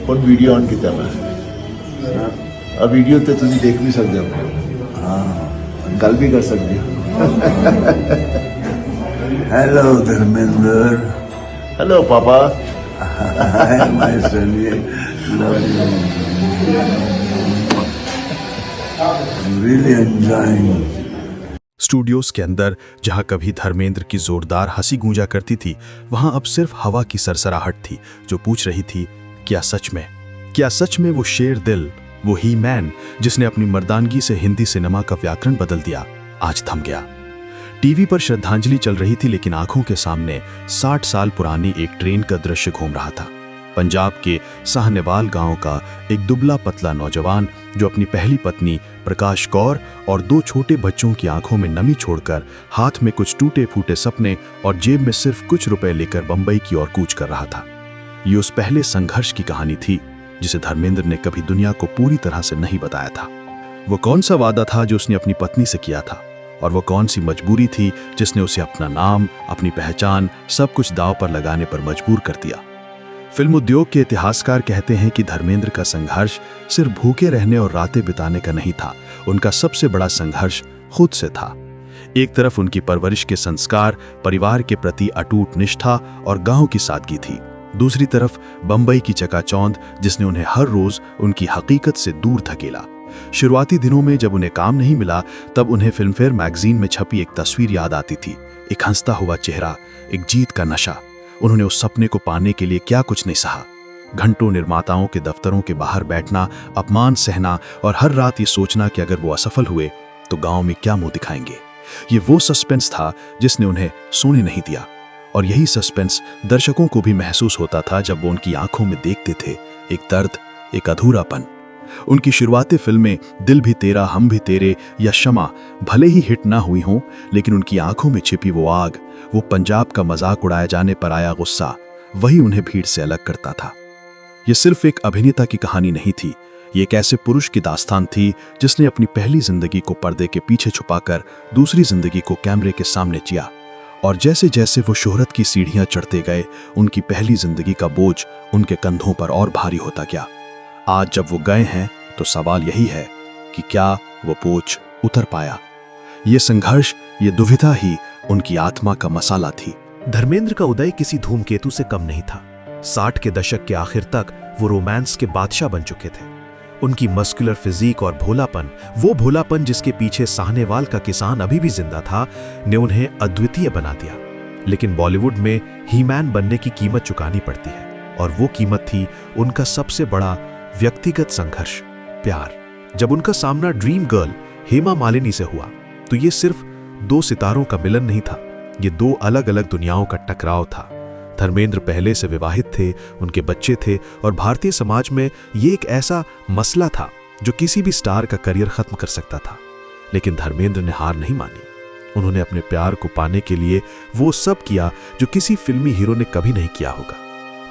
ਹੁਣ ਵੀਡੀਓ ਆਨ ਕੀਤਾ ਮੈਂ ਆ ਵੀਡੀਓ ਤੇ ਤੁਸੀਂ ਦੇਖ ਵੀ ਸਕਦੇ ਹੋ ਹਾਂ ਗੱਲ ਵੀ ਕਰ ਸਕਦੇ ਹੋ हेलो धर्मेंद्र हेलो पापा hi my son really enjoying. Studios के अंदर जहां कभी धर्मेंद्र की जोरदार हंसी गूंजा करती थी, वहां अब सिर्फ हवा की सरसराहट थी जो पूछ रही थी क्या सच में वो शेर दिल, वो ही मैन जिसने अपनी मर्दानगी से हिंदी सिनेमा का व्याकरण बदल दिया, आज थम गया। टीवी पर श्रद्धांजलि चल रही थी, लेकिन आंखों के सामने 60 साल पुरानी एक ट्रेन का दृश्य घूम रहा था। पंजाब के साहनेवाल गांव का एक दुबला पतला नौजवान जो अपनी पहली पत्नी प्रकाश कौर और 2 छोटे बच्चों की आंखों में नमी छोड़कर हाथ में कुछ टूटे फूटे सपने और जेब में सिर्फ कुछ रुपए लेकर बंबई की ओर कूच कर रहा था। ये उस पहले संघर्ष की कहानी थी जिसे धर्मेंद्र ने कभी दुनिया को पूरी तरह से नहीं बताया था। वो कौन सा वादा था जो उसने अपनी पत्नी से किया था, और वो कौन सी मजबूरी थी जिसने उसे अपना नाम, अपनी पहचान, सब कुछ दांव पर लगाने पर मजबूर कर दिया। फिल्म उद्योग के इतिहासकार कहते हैं कि धर्मेंद्र का संघर्ष सिर्फ भूखे रहने और रातें बिताने का नहीं था, उनका सबसे बड़ा संघर्ष खुद से था। एक तरफ उनकी परवरिश के संस्कार, परिवार के प्रति अटूट निष्ठा और गांव की सादगी थी, दूसरी तरफ बंबई की चकाचौंध जिसने उन्हें हर रोज उनकी हकीकत से दूर धकेला। शुरुआती दिनों में जब उन्हें काम नहीं मिला, तब उन्हें फिल्मफेयर मैगजीन में छपी एक तस्वीर याद आती थी, एक हंसता हुआ चेहरा, एक जीत का नशा। उन्होंने उस सपने को पाने के लिए क्या कुछ नहीं सहा। घंटों निर्माताओं के दफ्तरों के बाहर बैठना, अपमान सहना और हर रात ये सोचना कि अगर वो असफल हुए तो गांव में क्या मुंह दिखाएंगे। ये वो सस्पेंस था जिसने उन्हें सोने नहीं दिया, और यही सस्पेंस दर्शकों को भी महसूस होता था जब वो उनकी आंखों में देखते थे एक दर्द, एक अधूरापन। उनकी शुरुआती फिल्में दिल भी तेरा, हम भी तेरे या शमा भले ही हिट ना हुई हों, लेकिन उनकी आंखों में छिपी वो आग, वो पंजाब का मजाक उड़ाए जाने पर आया गुस्सा, वही उन्हें भीड़ से अलग करता था। ये सिर्फ एक अभिनेता की कहानी नहीं थी, ये एक ऐसे पुरुष की दास्तान थी जिसने अपनी पहली जिंदगी को पर्दे के पीछे छुपाकर दूसरी जिंदगी को कैमरे के सामने जिया। और जैसे जैसे वो शोहरत की सीढ़ियां चढ़ते गए, उनकी पहली जिंदगी का बोझ उनके कंधों पर और भारी होता गया। आज जब वो गए हैं तो सवाल यही है कि क्या वो बोझ उतर पाया। ये संघर्ष, ये दुविधा ही उनकी आत्मा का मसाला थी। धर्मेंद्र का उदय किसी धूमकेतु से कम नहीं था। 60 के दशक के आखिर तक वो रोमांस के बादशाह बन चुके थे। उनकी मस्कुलर फिजिक और भोलापन, वो भोलापन जिसके पीछे साहनेवाल का किसान अभी भी जिंदा था, ने उन्हें अद्वितीय बना दिया। लेकिन बॉलीवुड में हीमैन बनने की कीमत चुकानी पड़ती है, और वो कीमत थी उनका सबसे बड़ा व्यक्तिगत संघर्ष, प्यार। जब उनका सामना ड्रीम गर्ल हेमा मालिनी से हुआ तो ये सिर्फ 2 सितारों का मिलन नहीं था, ये 2 अलग अलग दुनियाओं का टकराव था। धर्मेंद्र पहले से विवाहित थे, उनके बच्चे थे, और भारतीय समाज में ये एक ऐसा मसला था जो किसी भी स्टार का करियर खत्म कर सकता था। लेकिन धर्मेंद्र ने हार नहीं मानी। उन्होंने अपने प्यार को पाने के लिए वो सब किया जो किसी फिल्मी हीरो ने कभी नहीं किया होगा।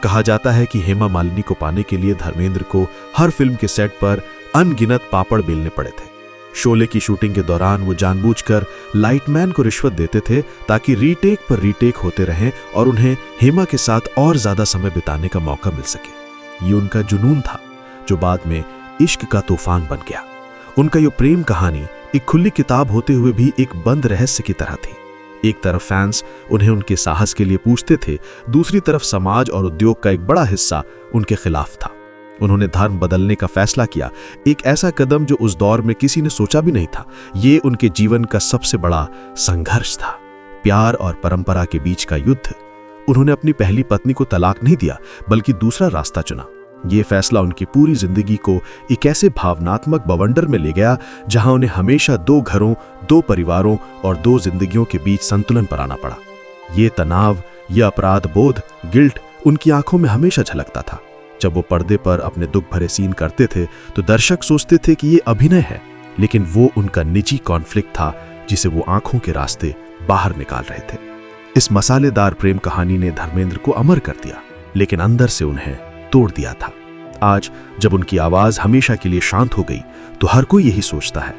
कहा जाता है कि हेमा मालिनी को पाने के लिए धर्मेंद्र को हर फिल्म के सेट पर अनगिनत पापड़ बेलने पड़े थे। शोले की शूटिंग के दौरान वो जानबूझकर लाइटमैन को रिश्वत देते थे ताकि रीटेक पर रीटेक होते रहें और उन्हें हेमा के साथ और ज्यादा समय बिताने का मौका मिल सके। ये उनका जुनून था जो बाद में इश्क का तूफान बन गया। उनका ये प्रेम कहानी एक खुली किताब होते हुए भी एक बंद रहस्य की तरह थी। एक तरफ फैंस उन्हें उनके साहस के लिए पूछते थे, दूसरी तरफ समाज और उद्योग का एक बड़ा हिस्सा उनके खिलाफ था। उन्होंने धर्म बदलने का फैसला किया, एक ऐसा कदम जो उस दौर में किसी ने सोचा भी नहीं था। ये उनके जीवन का सबसे बड़ा संघर्ष था, प्यार और परंपरा के बीच का युद्ध। उन्होंने अपनी पहली पत्नी को तलाक नहीं दिया, बल्कि दूसरा रास्ता चुना। ये फैसला उनकी पूरी जिंदगी को एक ऐसे भावनात्मक बवंडर में ले गया जहां उन्हें हमेशा 2 घरों, 2 परिवारों और 2 जिंदगियों के बीच संतुलन पर आना पड़ा। ये तनाव, ये अपराध बोध, गिल्ट उनकी आंखों में हमेशा झलकता था। जब वो पर्दे पर अपने दुख भरे सीन करते थे तो दर्शक सोचते थे कि ये अभिनय है, लेकिन वो उनका निजी कॉन्फ्लिक्ट था जिसे वो आंखों के रास्ते बाहर निकाल रहे थे। इस मसालेदार प्रेम कहानी ने धर्मेंद्र को अमर कर दिया, लेकिन अंदर से उन्हें तोड़ दिया था। आज जब उनकी आवाज हमेशा के लिए शांत हो गई तो हर कोई यही सोचता है,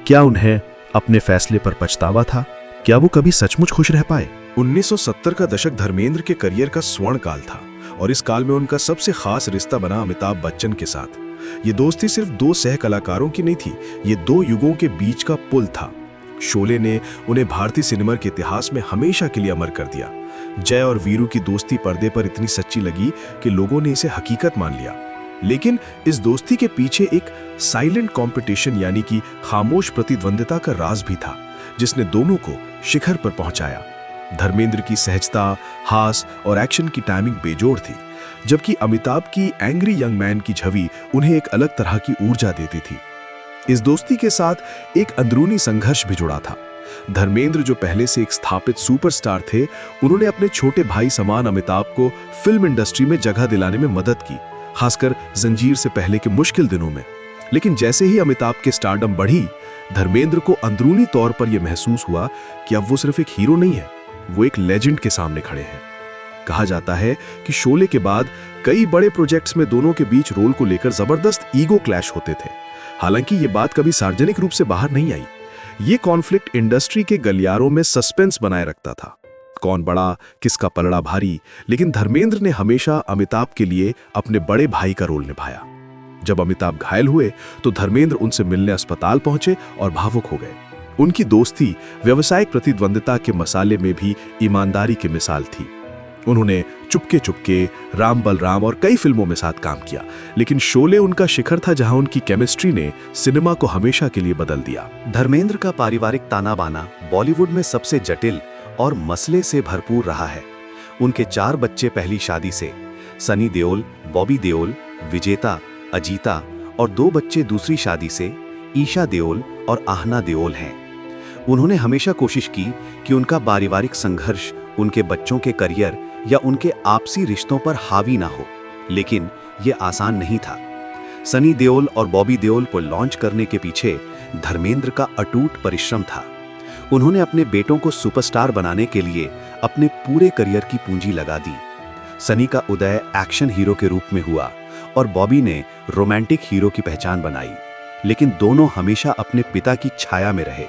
क्या उन्हें अपने फैसले पर पछतावा था? क्या वो कभी सचमुच खुश रह पाए? 1970 का दशक धर्मेंद्र के करियर का स्वर्ण काल था। और इस काल में उनका सबसे खास रिश्ता बना अमिताभ बच्चन के साथ। ये दोस्ती सिर्फ दो सह कलाकारों की नहीं थी, ये दो युगों के बीच का पुल था। शोले ने उन्हें भारतीय सिनेमा के इतिहास में हमेशा के लिए अमर कर दिया। जय और वीरू की दोस्ती पर्दे पर इतनी सच्ची लगी कि लोगों ने इसे हकीकत मान लिया। लेकिन इस दोस्ती के पीछे एक साइलेंट कंपटीशन यानी कि खामोश प्रतिद्वंदिता का राज भी था, जिसने दोनों को शिखर पर पहुंचाया। धर्मेंद्र की सहजता, हास और एक्शन की टाइमिंग बेजोड़ थी, जबकि अमिताभ की एंग्री यंग मैन की छवि उन्हें एक अलग तरह की ऊर्जा देती थी। इस दोस्ती के साथ एक अंदरूनी संघर्ष भी जुड़ा था। धर्मेंद्र, जो पहले से एक स्थापित सुपरस्टार थे, उन्होंने अपने छोटे भाई समान अमिताभ को फिल्म इंडस्ट्री में जगह दिलाने में मदद की, खासकर जंजीर से पहले के मुश्किल दिनों में। लेकिन जैसे ही अमिताभ के स्टारडम बढ़ी, धर्मेंद्र को अंदरूनी तौर पर यह महसूस हुआ कि अब वो सिर्फ एक हीरो नहीं है, वो एक लेजेंड के सामने खड़े हैं। कहा जाता है कि शोले के बाद कई बड़े प्रोजेक्ट्स में दोनों के बीच रोल को लेकर जबरदस्त ईगो क्लैश होते थे। हालांकि ये बात कभी सार्वजनिक रूप से बाहर नहीं आई। ये कॉन्फ्लिक्ट इंडस्ट्री के गलियारों में सस्पेंस बनाए रखता था, कौन बड़ा, किसका पलड़ा भारी। लेकिन धर्मेंद्र ने हमेशा अमिताभ के लिए अपने बड़े भाई का रोल निभाया। जब अमिताभ घायल हुए तो धर्मेंद्र उनसे मिलने अस्पताल पहुंचे और भावुक हो गए। उनकी दोस्ती व्यावसायिक प्रतिद्वंदिता के मसाले में भी ईमानदारी की मिसाल थी। उन्होंने चुपके चुपके, राम बलराम और कई फिल्मों में साथ काम किया, लेकिन शोले उनका शिखर था जहां उनकी केमिस्ट्री ने सिनेमा को हमेशा के लिए बदल दिया। धर्मेंद्र का पारिवारिक ताना बाना बॉलीवुड में सबसे जटिल और मसले से भरपूर रहा है। उनके 4 बच्चे पहली शादी से, सनी देओल, बॉबी देओल, विजेता, अजीता, और 2 बच्चे दूसरी शादी से, ईशा देओल और आहना देओल हैं। उन्होंने हमेशा कोशिश की कि उनका पारिवारिक संघर्ष उनके बच्चों के करियर या उनके आपसी रिश्तों पर हावी ना हो, लेकिन यह आसान नहीं था। सनी देओल और बॉबी देओल को लॉन्च करने के पीछे धर्मेंद्र का अटूट परिश्रम था। उन्होंने अपने बेटों को सुपरस्टार बनाने के लिए अपने पूरे करियर की पूंजी लगा दी। सनी का उदय एक्शन हीरो के रूप में हुआ और बॉबी ने रोमांटिक हीरो की पहचान बनाई, लेकिन दोनों हमेशा अपने पिता की छाया में रहे।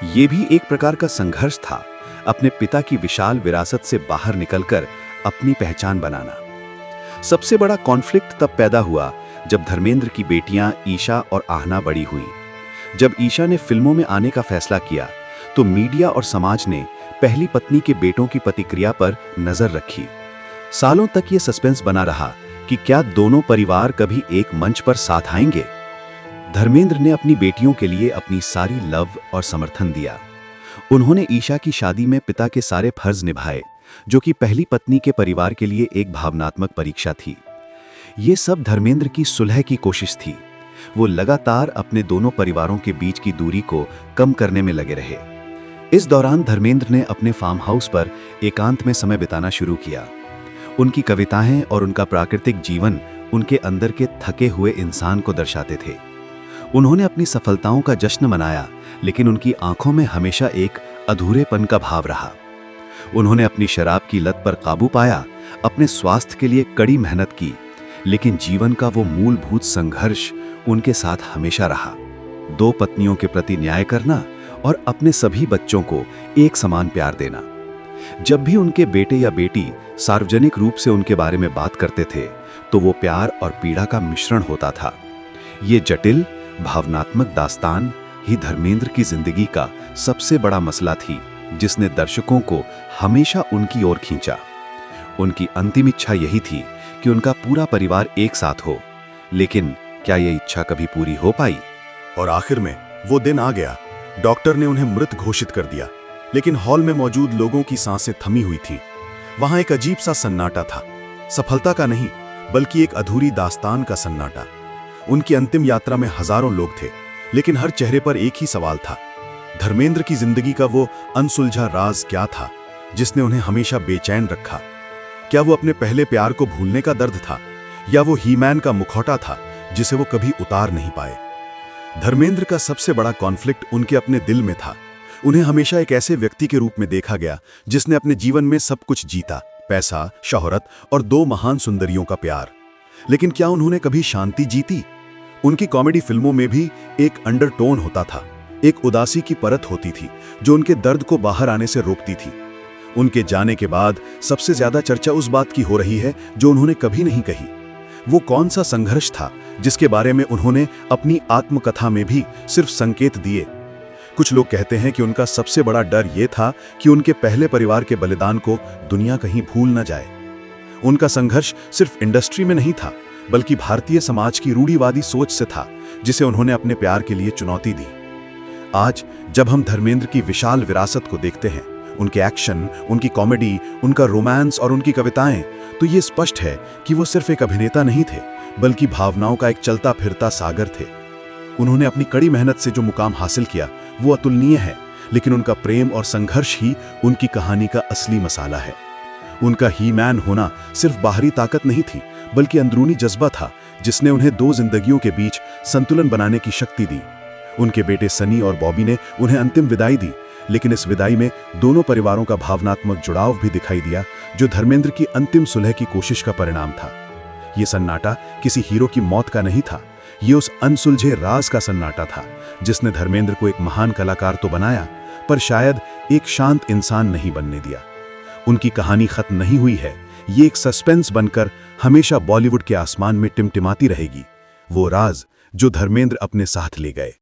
ये भी एक प्रकार का संघर्ष था, अपने पिता की विशाल विरासत से बाहर निकलकर अपनी पहचान बनाना। सबसे बड़ा कॉन्फ्लिक्ट तब पैदा हुआ जब धर्मेंद्र की बेटियां ईशा और आहना बड़ी हुई। जब ईशा ने फिल्मों में आने का फैसला किया तो मीडिया और समाज ने पहली पत्नी के बेटों की प्रतिक्रिया पर नजर रखी। सालों तक ये सस्पेंस बना रहा कि क्या दोनों परिवार कभी एक मंच पर साथ आएंगे। धर्मेंद्र ने अपनी बेटियों के लिए अपनी सारी लव और समर्थन दिया। उन्होंने ईशा की शादी में पिता के सारे फर्ज निभाए, जो कि पहली पत्नी के परिवार के लिए एक भावनात्मक परीक्षा थी। ये सब धर्मेंद्र की सुलह की कोशिश थी। वो लगातार अपने दोनों परिवारों के बीच की दूरी को कम करने में लगे रहे। इस दौरान धर्मेंद्र ने अपने फार्म हाउस पर एकांत में समय बिताना शुरू किया। उनकी कविताएं और उनका प्राकृतिक जीवन उनके अंदर के थके हुए इंसान को दर्शाते थे। उन्होंने अपनी सफलताओं का जश्न मनाया, लेकिन उनकी आंखों में हमेशा एक अधूरेपन का भाव रहा। उन्होंने अपनी शराब की लत पर काबू पाया, अपने स्वास्थ्य के लिए कड़ी मेहनत की, लेकिन जीवन का वो मूलभूत संघर्ष उनके साथ हमेशा रहा। 2 पत्नियों के प्रति न्याय करना और अपने सभी बच्चों को एक समान प्यार देना। जब भी उनके बेटे या बेटी सार्वजनिक रूप से उनके बारे में बात करते थे, तो वो प्यार और पीड़ा का मिश्रण होता था। ये जटिल भावनात्मक दास्तान ही धर्मेंद्र की जिंदगी का सबसे बड़ा मसला थी, जिसने दर्शकों को हमेशा उनकी ओर खींचा। उनकी अंतिम इच्छा यही थी कि उनका पूरा परिवार एक साथ हो, लेकिन क्या यह इच्छा कभी पूरी हो पाई? और आखिर में वो दिन आ गया। डॉक्टर ने उन्हें मृत घोषित कर दिया, लेकिन हॉल में मौजूद लोगों की सांसें थमी हुई थीं। वहां एक अजीब सा सन्नाटा था, सफलता का नहीं, बल्कि एक अधूरी दास्तान का सन्नाटा। उनकी अंतिम यात्रा में हजारों लोग थे, लेकिन हर चेहरे पर एक ही सवाल था। धर्मेंद्र की जिंदगी का वो अनसुलझा राज क्या था, जिसने उन्हें हमेशा बेचैन रखा? क्या वो अपने पहले प्यार को भूलने का दर्द था, या वो हीमैन का मुखौटा था जिसे वो कभी उतार नहीं पाए? धर्मेंद्र का सबसे बड़ा कॉन्फ्लिक्ट उनके अपने दिल में था। उन्हें हमेशा एक ऐसे व्यक्ति के रूप में देखा गया जिसने अपने जीवन में सब कुछ जीता, पैसा, शोहरत और 2 महान सुंदरियों का प्यार। लेकिन क्या उन्होंने कभी शांति जीती? उनकी कॉमेडी फिल्मों में भी एक अंडरटोन होता था, एक उदासी की परत होती थी जो उनके दर्द को बाहर आने से रोकती थी। उनके जाने के बाद सबसे ज्यादा चर्चा उस बात की हो रही है जो उन्होंने कभी नहीं कही। वो कौन सा संघर्ष था जिसके बारे में उन्होंने अपनी आत्मकथा में भी सिर्फ संकेत दिए। कुछ लोग कहते हैं कि उनका सबसे बड़ा डर ये था कि उनके पहले परिवार के बलिदान को दुनिया कहीं भूल न जाए। उनका संघर्ष सिर्फ इंडस्ट्री में नहीं था, बल्कि भारतीय समाज की रूढ़िवादी सोच से था, जिसे उन्होंने अपने प्यार के लिए चुनौती दी। आज जब हम धर्मेंद्र की विशाल विरासत को देखते हैं, उनके एक्शन, उनकी कॉमेडी, उनका रोमांस और उनकी कविताएं, तो ये स्पष्ट है कि वो सिर्फ एक अभिनेता नहीं थे, बल्कि भावनाओं का एक चलता फिरता सागर थे। उन्होंने अपनी कड़ी मेहनत से जो मुकाम हासिल किया वो अतुलनीय है, लेकिन उनका प्रेम और संघर्ष ही उनकी कहानी का असली मसाला है। उनका ही मैन होना सिर्फ बाहरी ताकत नहीं थी, बल्कि अंदरूनी जज्बा था, जिसने उन्हें दो जिंदगियों के बीच संतुलन बनाने की शक्ति दी। उनके बेटे सनी और बॉबी ने उन्हें अंतिम विदाई दी, लेकिन इस विदाई में दोनों परिवारों का भावनात्मक जुड़ाव भी दिखाई दिया, जो धर्मेंद्र की अंतिम सुलह की कोशिश का परिणाम था। ये सन्नाटा किसी हीरो की मौत का नहीं था, ये उस अनसुलझे राज का सन्नाटा था, जिसने धर्मेंद्र को एक महान कलाकार तो बनाया, पर शायद एक शांत इंसान नहीं बनने दिया। उनकी कहानी खत्म नहीं हुई है, ये एक सस्पेंस बनकर हमेशा बॉलीवुड के आसमान में टिमटिमाती रहेगी, वो राज जो धर्मेंद्र अपने साथ ले गए।